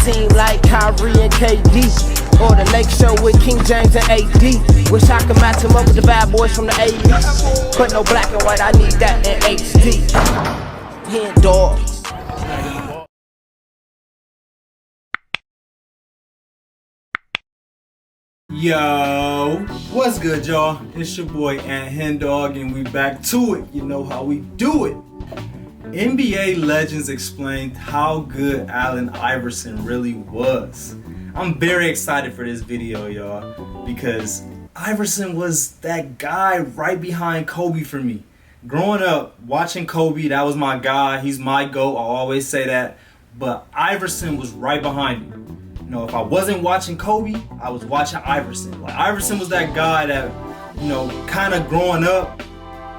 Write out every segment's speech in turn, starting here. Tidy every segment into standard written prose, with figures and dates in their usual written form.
team like Kyrie and KD, or the Lake Show with King James and AD. Wish I could match him up with the bad boys from the 80s, but no black and white, I need that in HD. HenDawgz. Yo, what's good, y'all? It's your boy HenDawgz, and we back to it. You know how we do it. NBA legends explained how good Allen Iverson really was. I'm very excited for this video, y'all, because Iverson was that guy right behind Kobe for me. Growing up, watching Kobe, that was my guy. He's my GOAT. I always say that. But Iverson was right behind me. You know, if I wasn't watching Kobe, I was watching Iverson. Like, Iverson was that guy that, you know, kind of growing up,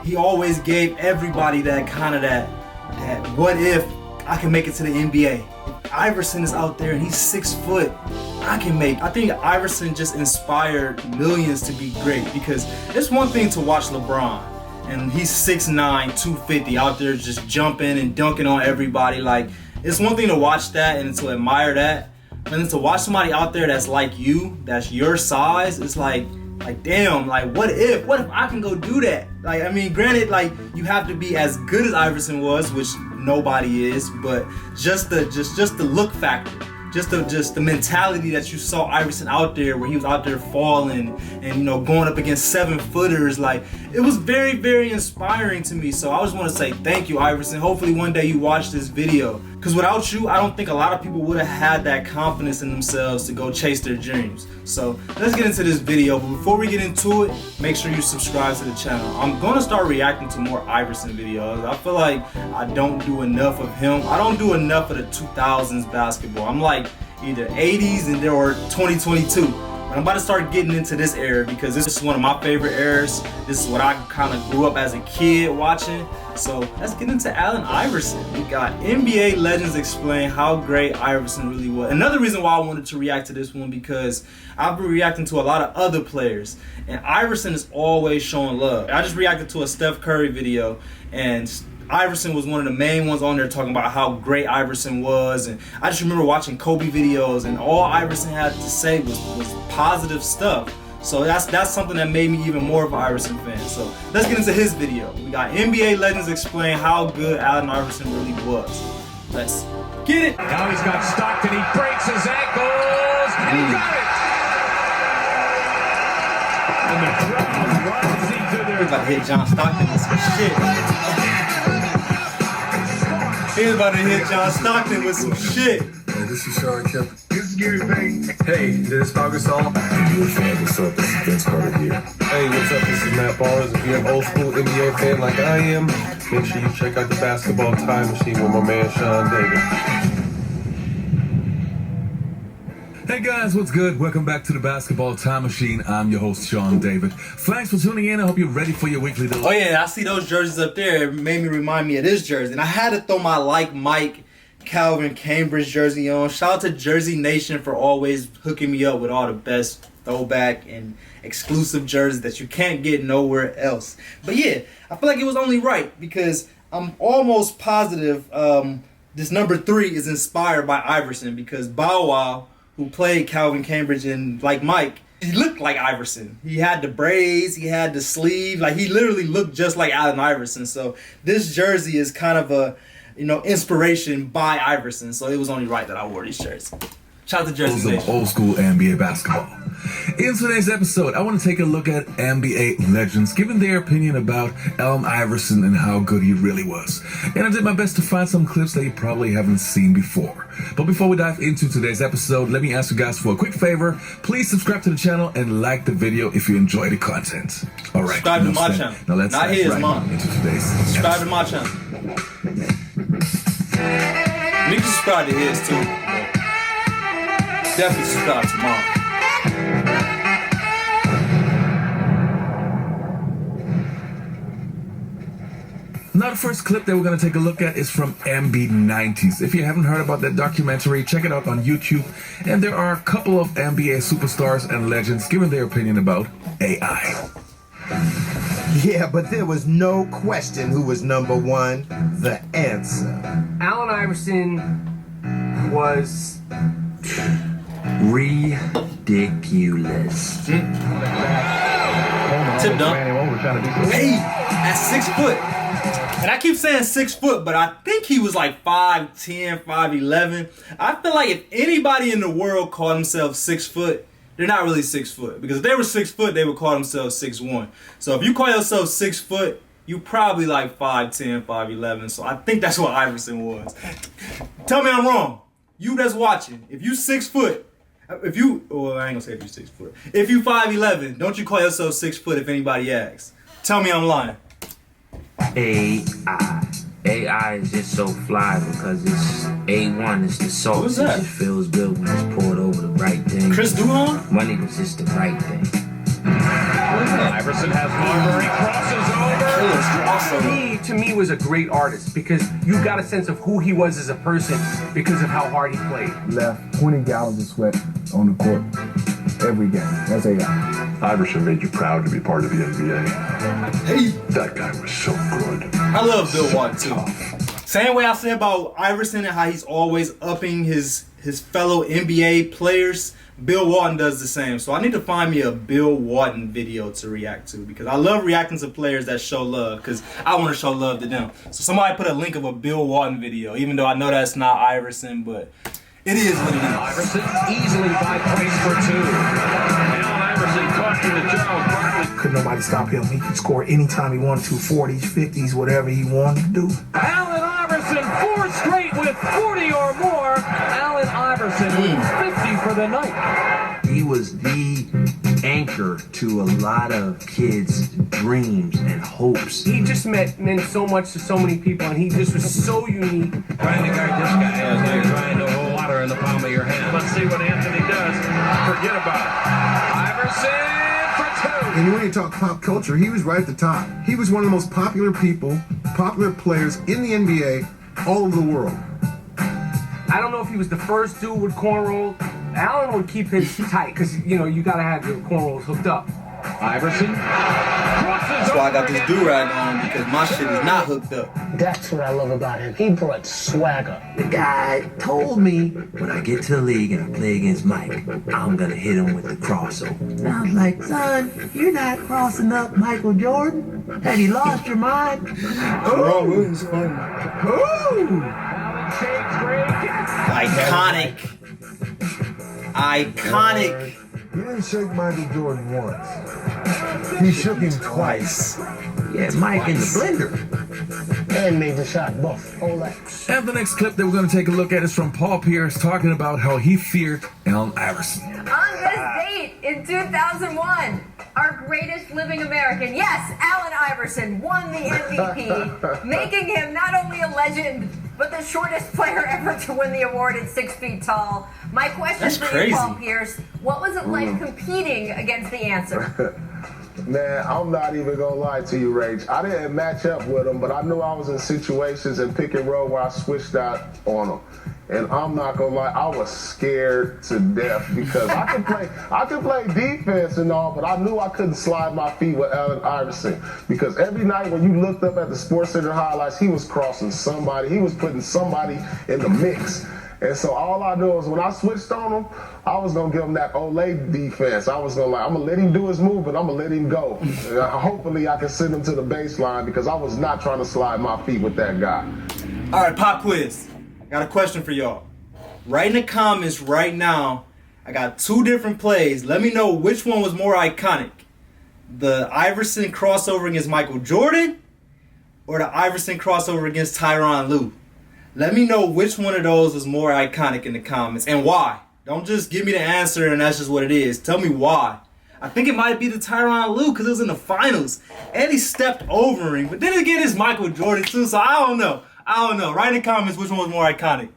he always gave everybody that kind of that what if I can make it to the NBA? If Iverson is out there and he's 6 foot, I think Iverson just inspired millions to be great, because it's one thing to watch LeBron and he's 6'9", 250 out there just jumping and dunking on everybody. Like, it's one thing to watch that and to admire that. And then to watch somebody out there that's like you, that's your size, it's like damn, like what if I can go do that? Like, I mean, granted, like, you have to be as good as Iverson was, which nobody is, but just the look factor, just the mentality that you saw Iverson out there, where he was out there falling and, you know, going up against 7-footers, like, it was very, very inspiring to me. So I just want to say thank you, Iverson. Hopefully one day you watch this video, because without you, I don't think a lot of people would have had that confidence in themselves to go chase their dreams. So let's get into this video, but before we get into it, make sure you subscribe to the channel. I'm gonna start reacting to more Iverson videos. I feel like I don't do enough of him. I don't do enough of the 2000s basketball. I'm like either 80s and or 2022. But I'm about to start getting into this era, because this is one of my favorite eras. This is what I kind of grew up as a kid watching. So let's get into Allen Iverson. We got NBA legends explain how great Iverson really was. Another reason why I wanted to react to this one, because I've been reacting to a lot of other players, and Iverson is always showing love. I just reacted to a Steph Curry video, and Iverson was one of the main ones on there talking about how great Iverson was. And I just remember watching Kobe videos, and all Iverson had to say was positive stuff. So that's something that made me even more of an Iverson fan. So let's get into his video. We got NBA legends explain how good Allen Iverson really was. Let's get it. Now he's got Stockton. He breaks his ankles, and he got it. And the crowd rising to their He's about to hit John Stockton with some shit. He's about to hit John Stockton with some shit. Hey, this is Sean Kemp. This is Gary Payton. Hey, this is Iverson. Hey, what's up? This is Vince Carter here. Hey, what's up? This is Matt Barnes. If you're an old school NBA fan like I am, make sure you check out the Basketball Time Machine with my man Sean David. Hey guys, what's good? Welcome back to the Basketball Time Machine. I'm your host, Sean David. Thanks for tuning in. I hope you're ready for your weekly dose. Oh yeah, I see those jerseys up there. It made me remind me of this jersey. And I had to throw my Like Mike Calvin Cambridge jersey on. Shout out to Jersey Nation for always hooking me up with all the best throwback and exclusive jerseys that you can't get nowhere else. But yeah, I feel like it was only right, because I'm almost positive this number 3 is inspired by Iverson, because Bow Wow, who played Calvin Cambridge in Like Mike, he looked like Iverson. He had the braids, he had the sleeve, like he literally looked just like Allen Iverson. So this jersey is kind of a, you know, inspiration by Iverson. So it was only right that I wore these shirts. Shout out to Jersey Nation. Old school NBA basketball. In today's episode, I want to take a look at NBA legends giving their opinion about Allen Iverson and how good he really was. And I did my best to find some clips that you probably haven't seen before. But before we dive into today's episode, let me ask you guys for a quick favor. Please subscribe to the channel and like the video if you enjoy the content. All right. Subscribe to my channel. Now let's Not his, right Mom. into today's Subscribe to my channel. You can subscribe to his too. Definitely subscribe to Mom. Now the first clip that we're going to take a look at is from MB90s. If you haven't heard about that documentary, check it out on YouTube. And there are a couple of NBA superstars and legends giving their opinion about AI. Yeah, but there was no question who was number one. The answer. Allen Iverson was ridiculous. Tip dunk. Hey, at 6 foot. And I keep saying 6 foot, but I think he was like 5'10", 5'11". I feel like if anybody in the world called themselves 6 foot, they're not really 6 foot. Because if they were 6 foot, they would call themselves 6'1". So if you call yourself 6 foot, you probably like 5'10", 5'11". So I think that's what Iverson was. Tell me I'm wrong. You that's watching, if you 6 foot, if you, well, I ain't gonna say if you 6 foot. If you 5'11", don't you call yourself 6 foot if anybody asks. Tell me I'm lying. AI is just so fly because it's A1, it's the sauce. Who's that? It just feels good when it's poured over the right thing. Chris Duhon? Money was just the right thing. Iverson has Marbury, crosses over. He, to me, was a great artist because you got a sense of who he was as a person because of how hard he played. Left 20 gallons of sweat on the court every game. That's AI. Iverson made you proud to be part of the NBA. Hey, That guy was so good. I love Bill Walton too. Same way I say about Iverson and how he's always upping his fellow NBA players, Bill Walton does the same. So I need to find me a Bill Walton video to react to because I love reacting to players that show love because I want to show love to them. So somebody put a link of a Bill Walton video, even though I know that's not Iverson, but it is what it is. Iverson easily by place for two. Allen Iverson talking to Charles Barkley. Could nobody stop him. He could score anytime he wanted to, 40s, 50s, whatever he wanted to do. Allen Iverson, 4 straight with 40 or more. Allen Iverson with 50 for the night. He was the anchor to a lot of kids' dreams and hopes. He just meant so much to so many people, and he just was so unique. Trying to guard this guy is like trying to hold water in the palm of your hand. Let's see what Anthony does. Forget about it. Iverson for two. And when you talk pop culture, he was right at the top. He was one of the most popular players in the NBA all over the world. I don't know if he was the first dude with cornrows. Allen would keep his tight because, you know, you got to have your cornrows hooked up. Iverson crosses That's why I got this do-rag on because my shit is not hooked up. That's what I love about him. He brought swagger. The guy told me when I get to the league and I play against Mike, I'm gonna hit him with the crossover. And I was like, son, you're not crossing up Michael Jordan. Have you lost your mind? Ooh. Iconic. He didn't shake Michael Jordan once. He shook him twice. Yeah, Mike in the blender. And made the shot both. Hold that. And the next clip that we're going to take a look at is from Paul Pierce talking about how he feared Allen Iverson. On this date in 2001, our greatest living American, yes, Allen Iverson, won the MVP, making him not only a legend, but the shortest player ever to win the award at 6 feet tall. My question for you, Paul Pierce, what was it like competing against the answer? Man, I'm not even gonna lie to you, Rach. I didn't match up with him, but I knew I was in situations in pick and roll where I switched out on him. And I'm not gonna lie, I was scared to death because I could play defense and all, but I knew I couldn't slide my feet with Allen Iverson because every night when you looked up at the SportsCenter highlights, he was crossing somebody, he was putting somebody in the mix. And so all I knew was when I switched on him, I was gonna give him that Olay defense. I was gonna I'm gonna let him do his move, but I'm gonna let him go. And hopefully I can send him to the baseline because I was not trying to slide my feet with that guy. All right, pop quiz. I got a question for y'all. Write in the comments right now. I got 2 different plays. Let me know which one was more iconic. The Iverson crossover against Michael Jordan or the Iverson crossover against Tyronn Lue. Let me know which one of those was more iconic in the comments and why. Don't just give me the answer and that's just what it is. Tell me why. I think it might be the Tyronn Lue because it was in the finals and he stepped over him. But then again, it's Michael Jordan too, so I don't know. Write in the comments which one was more iconic.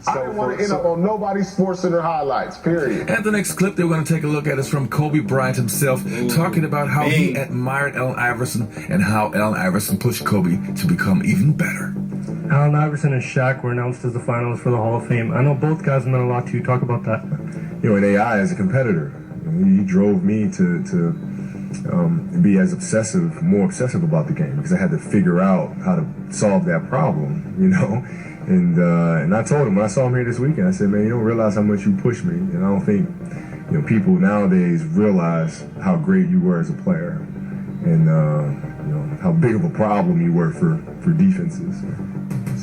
I didn't want to end up on nobody's SportsCenter highlights, period. And the next clip that we're going to take a look at is from Kobe Bryant himself, talking about how he admired Allen Iverson and how Allen Iverson pushed Kobe to become even better. Allen Iverson and Shaq were announced as the finalists for the Hall of Fame. I know both guys meant a lot to you. Talk about that. You know, in AI as a competitor, he drove me to be as more obsessive about the game because I had to figure out how to solve that problem, you know. And I told him when I saw him here this weekend, I said, man, you don't realize how much you push me, and I don't think people nowadays realize how great you were as a player, and how big of a problem you were for defenses.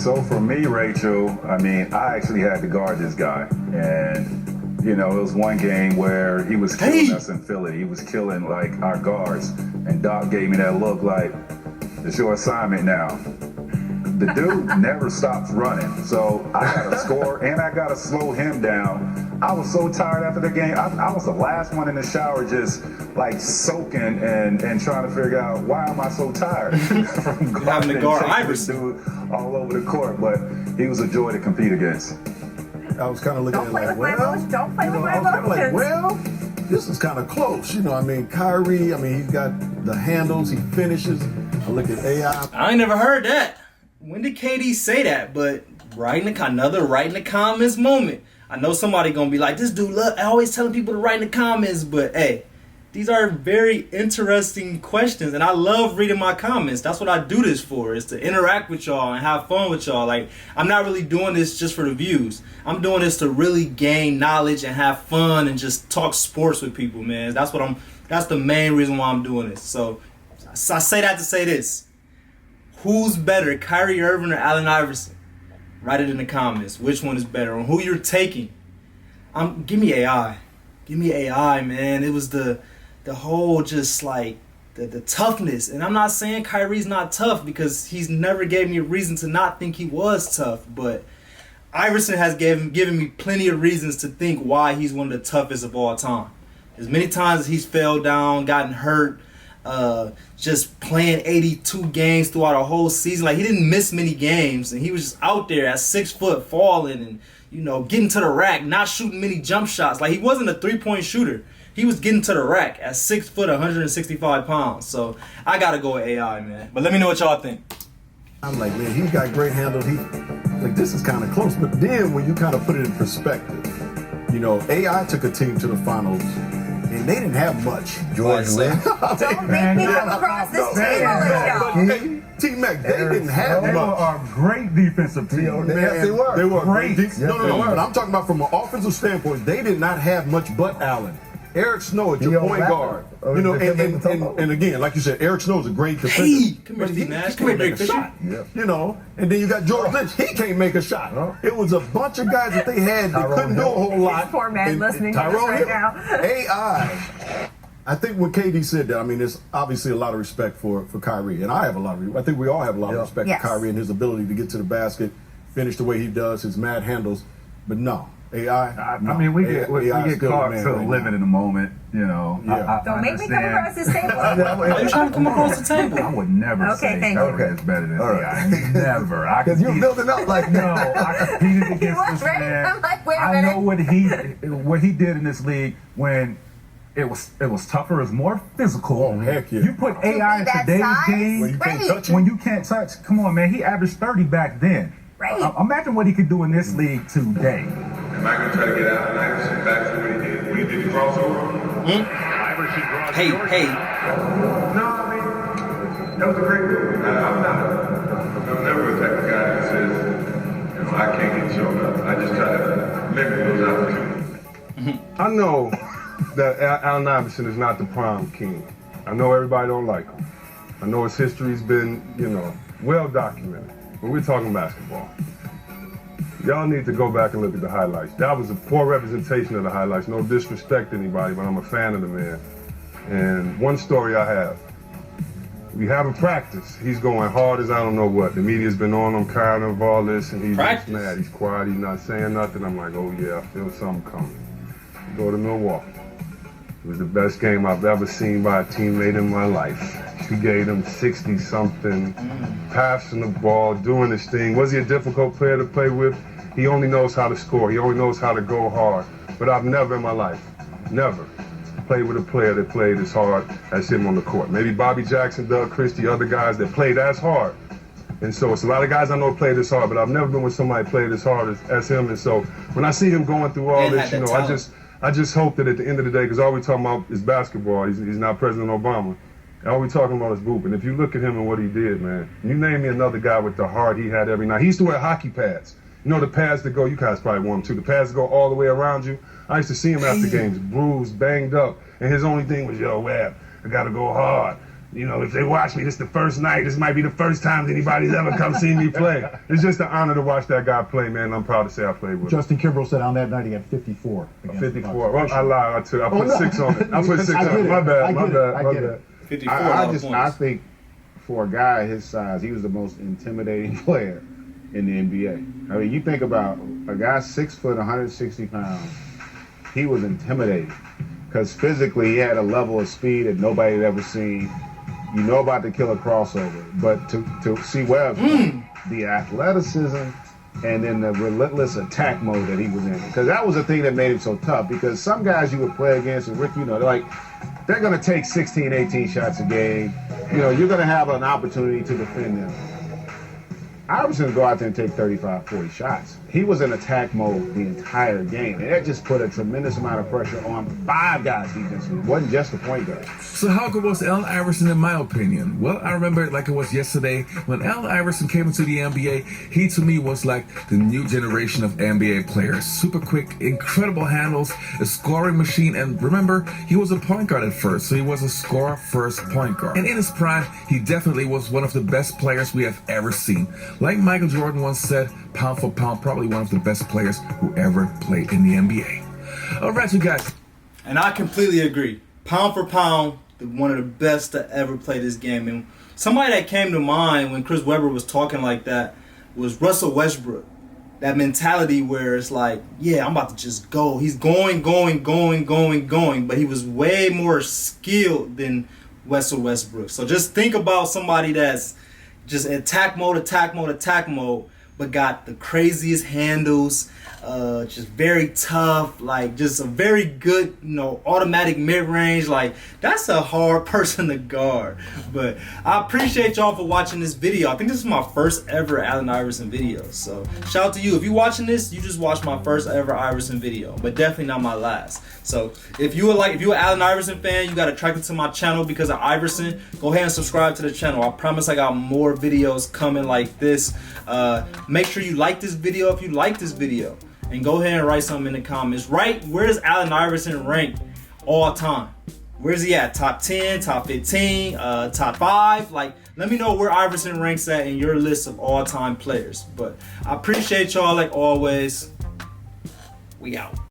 So for me, Rachel, I mean, I actually had to guard this guy, and it was one game where he was killing us in Philly. He was killing like our guards, and Doc gave me that look like, it's your assignment now. The dude never stops running, so I got to score and I got to slow him down. I was so tired after the game. I was the last one in the shower, just like soaking and trying to figure out why am I so tired from having to guard Iverson dude all over the court. But he was a joy to compete against. I was kind of looking at it like, don't play with my emotions. Like, well, this is kind of close. I mean, Kyrie, he's got the handles, he finishes. I look at AI. I ain't never heard that. When did KD say that? But write in the comments moment. I know somebody gonna be like, this dude always telling people to write in the comments, but hey, these are very interesting questions, and I love reading my comments. That's what I do this for, is to interact with y'all and have fun with y'all. Like, I'm not really doing this just for the views. I'm doing this to really gain knowledge and have fun and just talk sports with people, man. That's the main reason why I'm doing this. So I say that to say this. Who's better, Kyrie Irving or Allen Iverson? Write it in the comments. Which one is better? Or who you're taking? Give me AI. Give me AI, man. It was the whole just like the toughness. And I'm not saying Kyrie's not tough, because he's never gave me a reason to not think he was tough. But Iverson has given me plenty of reasons to think why he's one of the toughest of all time. As many times as he's fell down, gotten hurt, just playing 82 games throughout a whole season. Like, he didn't miss many games, and he was just out there at 6 foot falling and getting to the rack, not shooting many jump shots. Like, he wasn't a 3-point shooter. He was getting to the rack at 6 foot, 165 pounds. So I gotta go with AI, man. But let me know what y'all think. I'm like, man, he's got great handles. This is kind of close. But then when you kind of put it in perspective, AI took a team to the finals, and they didn't have much. George Lynch. Don't make me come across this table. T-Mac, they didn't have much. They were a great defensive team. Yes, they were. They were great. No. But I'm talking about from an offensive standpoint. They did not have much but Allen. Eric Snow at your point guard. And again, like you said, Eric Snow is a great defender. Hey, come here, Steve Nash. Come here, Big Fisher. And then you got George Lynch. He can't make a shot. It was a bunch of guys that they had that couldn't do a whole lot. Poor man listening to this right now. AI. I think when KD said that, there's obviously a lot of respect for Kyrie, and I have a lot of. I think we all have a lot of respect for Kyrie and his ability to get to the basket, finish the way he does, his mad handles. But no. AI. We get caught living in the moment, Don't make me come across this table. Are you trying to come across the table? I would never say Kyrie is better than AI. Never. Because you're building up like no. I competed against this man. I'm like, wait a I minute. know what he did in this league when it was tougher, it was more physical. Oh, heck yeah. You put AI in today's game when you can't touch. Come on, man. He averaged 30 back then. Right. Imagine what he could do in this league today. Am I going to try to get Allen Iverson back to what he did? When he did the crossover? Iverson draws Hey. No, that was a great move. I'm never the type of guy that says, I can't get shown up. I just try to limit those opportunities. I know that Allen Iverson is not the prime king. I know everybody don't like him. I know his history's been, well documented. But we're talking basketball. Y'all need to go back and look at the highlights. That was a poor representation of the highlights. No disrespect to anybody, but I'm a fan of the man. And one story I have. We have a practice. He's going hard as I don't know what. The media's been on him, kind of all this, and he's just mad. He's quiet. He's not saying nothing. I'm like, oh yeah, I feel something coming. Go to Milwaukee. It was the best game I've ever seen by a teammate in my life. He gave him 60-something, passing the ball, doing his thing. Was he a difficult player to play with? He only knows how to score. He only knows how to go hard. But I've never in my life, never played with a player that played as hard as him on the court. Maybe Bobby Jackson, Doug Christie, other guys that played as hard. And so it's a lot of guys I know played as hard, but I've never been with somebody that played as hard as him. And so when I see him going through all this, I just hope that at the end of the day, because all we're talking about is basketball. He's not President Obama. All we talking about is hoop. And if you look at him and what he did, man, you name me another guy with the heart he had every night. He used to wear hockey pads. You know the pads that go, you guys probably want them too, the pads that go all the way around you. I used to see him after games, bruised, banged up, and his only thing was, yo, Webb, I gotta go hard. You know, if they watch me, this is the first night, this might be the first time anybody's ever come see me play. It's just an honor to watch that guy play, man. I'm proud to say I played with him. Justin Kimbrell said on that night he had 54. 54. Well, I lied. I put 6 on it. I put 6 on it. My bad. 54 I think for a guy his size, he was the most intimidating player in the NBA. I mean, you think about a guy 6 foot, 160 pounds. He was intimidating because physically he had a level of speed that nobody had ever seen. You know about the killer crossover, but to see Webb, the athleticism and then the relentless attack mode that he was in, because that was the thing that made him so tough. Because some guys you would play against, and Rick, you know, they're going to take 16, 18 shots a game. You know, you're going to have an opportunity to defend them. Iverson would go out there and take 35, 40 shots. He was in attack mode the entire game, and that just put a tremendous amount of pressure on 5 guys defensively. It wasn't just the point guard. So how good was Allen Iverson in my opinion? Well, I remember it like it was yesterday. When Allen Iverson came into the NBA, he to me was like the new generation of NBA players. Super quick, incredible handles, a scoring machine, and remember, he was a point guard at first, so he was a score-first point guard. And in his prime, he definitely was one of the best players we have ever seen. Like Michael Jordan once said, pound for pound, probably one of the best players who ever played in the NBA. All right, you guys. And I completely agree. Pound for pound, one of the best to ever play this game. And somebody that came to mind when Chris Webber was talking like that was Russell Westbrook. That mentality where it's like, yeah, I'm about to just go. He's going. But he was way more skilled than Russell Westbrook. So just think about somebody that's just attack mode, but got the craziest handles, just very tough, like just a very good, automatic mid-range. Like, that's a hard person to guard. But I appreciate y'all for watching this video. I think this is my first ever Allen Iverson video. So shout out to you. If you're watching this, you just watched my first ever Iverson video, but definitely not my last. So if you're an Allen Iverson fan, you got attracted to my channel because of Iverson, go ahead and subscribe to the channel. I promise I got more videos coming like this. Make sure you like this video if you like this video. And go ahead and write something in the comments. Right, where does Allen Iverson rank all time? Where's he at? Top 10, top 15, top 5? Like, let me know where Iverson ranks at in your list of all-time players. But I appreciate y'all like always. We out.